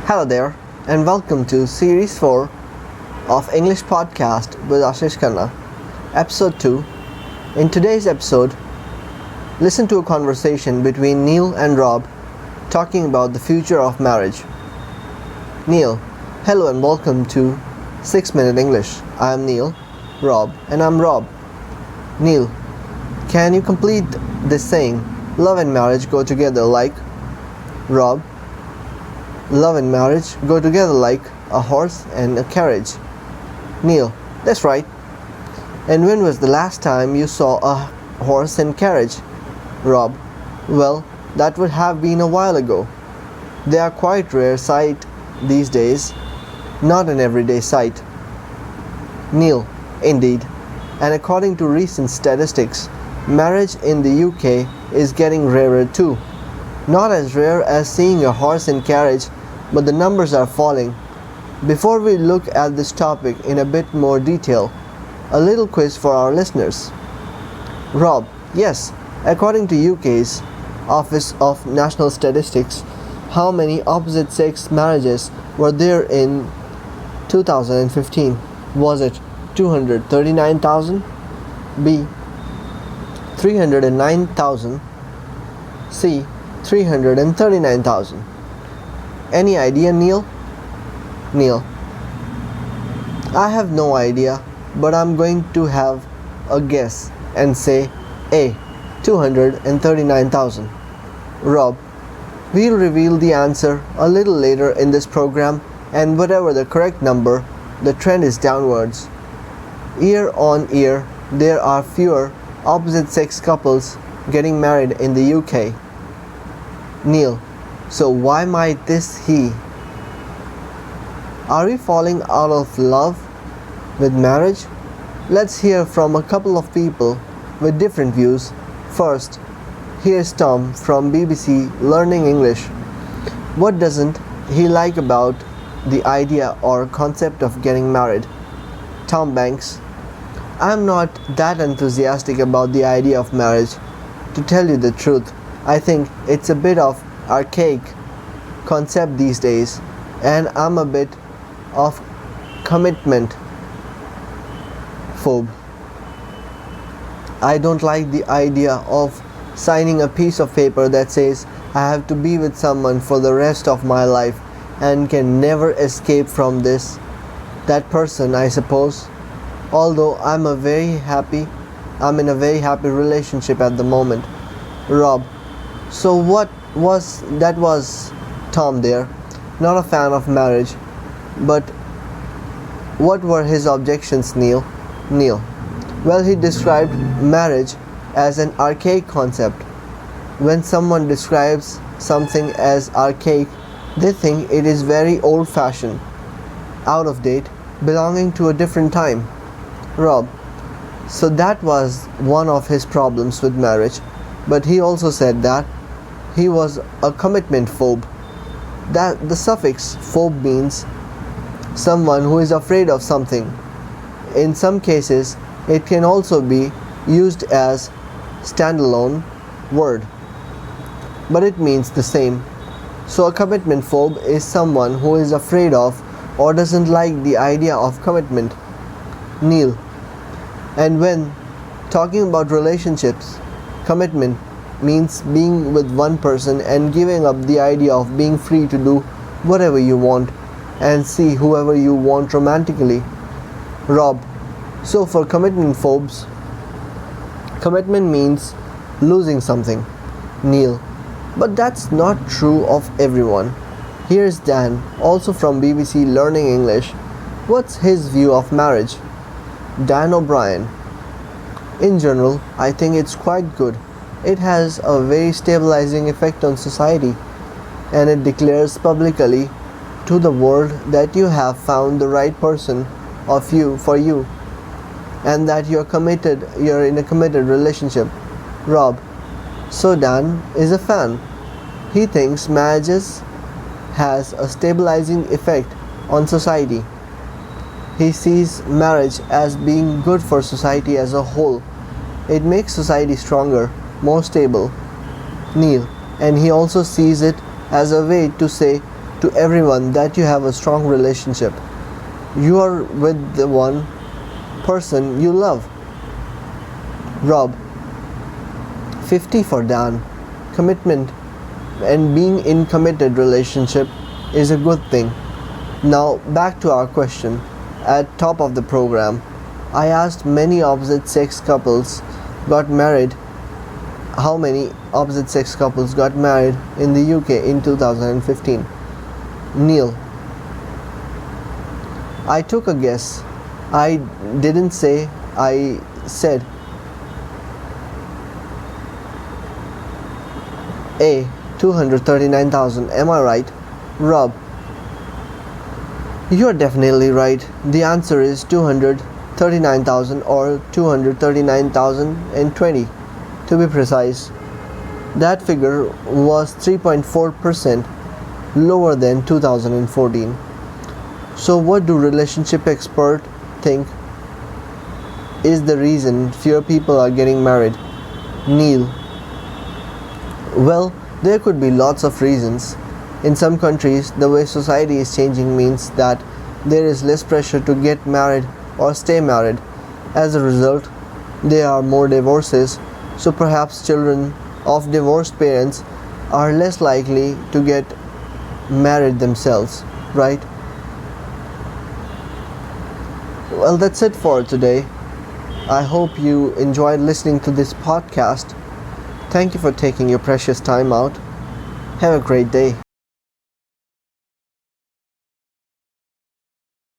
Hello there, and welcome to Series-4 of English Podcast with Ashish Khanna, Episode-2. In today's episode, listen to a conversation between Neil and Rob talking about the future of marriage. Neil, hello and welcome to 6 Minute English. I am Neil, Rob, and I'm Rob. Neil, can you complete this saying, love and marriage go together like? Rob, love and marriage go together like a horse and a carriage. Neil, that's right. And when was the last time you saw a horse and carriage? Rob, well, that would have been a while ago. They are quite rare sight these days, not an everyday sight. Neil, indeed. And according to recent statistics, marriage in the UK is getting rarer too. Not as rare as seeing a horse and carriage, but the numbers are falling. Before we look at this topic in a bit more detail, a little quiz for our listeners. Rob, yes, according to UK's Office of National Statistics, how many opposite-sex marriages were there in 2015? Was it 239,000? B. 309,000? C. 339,000? Any idea, Neil? Neil, I have no idea, but I'm going to have a guess and say A. 239,000. Rob, we'll reveal the answer a little later in this program, and whatever the correct number, the trend is downwards. Year on year, there are fewer opposite-sex couples getting married in the UK. Neil, so why might this be? Are we falling out of love with marriage? Let's hear from a couple of people with different views. First, here's Tom from BBC Learning English. What doesn't he like about the idea or concept of getting married? Tom Banks, I'm not that enthusiastic about the idea of marriage. To tell you the truth, I think it's a bit of archaic concept these days, and I'm a bit of commitment phobe. I don't like the idea of signing a piece of paper that says I have to be with someone for the rest of my life and can never escape from that person, I suppose. Although I'm in a very happy relationship at the moment. Rob, so what was Tom there, not a fan of marriage, but what were his objections, Neil? Neil, well, he described marriage as an archaic concept. When someone describes something as archaic, they think it is very old-fashioned, out of date, belonging to a different time. Rob, so that was one of his problems with marriage, but he also said that he was a commitment phobe. That the suffix phobe means someone who is afraid of something. In some cases, it can also be used as standalone word, but it means the same. So a commitment phobe is someone who is afraid of or doesn't like the idea of commitment. Neil, and when talking about relationships, commitment means being with one person and giving up the idea of being free to do whatever you want and see whoever you want romantically. Rob, so for commitment phobes, commitment means losing something. Neil, but that's not true of everyone. Here's Dan, also from BBC Learning English. What's his view of marriage? Dan O'Brien, in general, I think it's quite good. It has a very stabilizing effect on society, and it declares publicly to the world that you have found the right person for you, and that you're in a committed relationship. Rob, so Dan is a fan. He thinks marriages has a stabilizing effect on society. He sees marriage as being good for society as a whole. It makes society stronger, more stable. Neil, and he also sees it as a way to say to everyone that you have a strong relationship. You are with the one person you love. Rob. 50 for Dan. Commitment and being in committed relationship is a good thing. Now back to our question. At top of the program, I asked many opposite sex couples got married. How many opposite sex couples got married in the UK in 2015? Neil. I took a guess. I didn't say, I said A. 239,000. Am I right? Rob. You are definitely right. The answer is 239,000 or 239,020 to be precise. That figure was 3.4% lower than 2014. So what do relationship experts think is the reason fewer people are getting married? Neil. Well, there could be lots of reasons. In some countries, the way society is changing means that there is less pressure to get married or stay married. As a result, there are more divorces, so perhaps children of divorced parents are less likely to get married themselves, right? Well, that's it for today. I hope you enjoyed listening to this podcast. Thank you for taking your precious time out. Have a great day.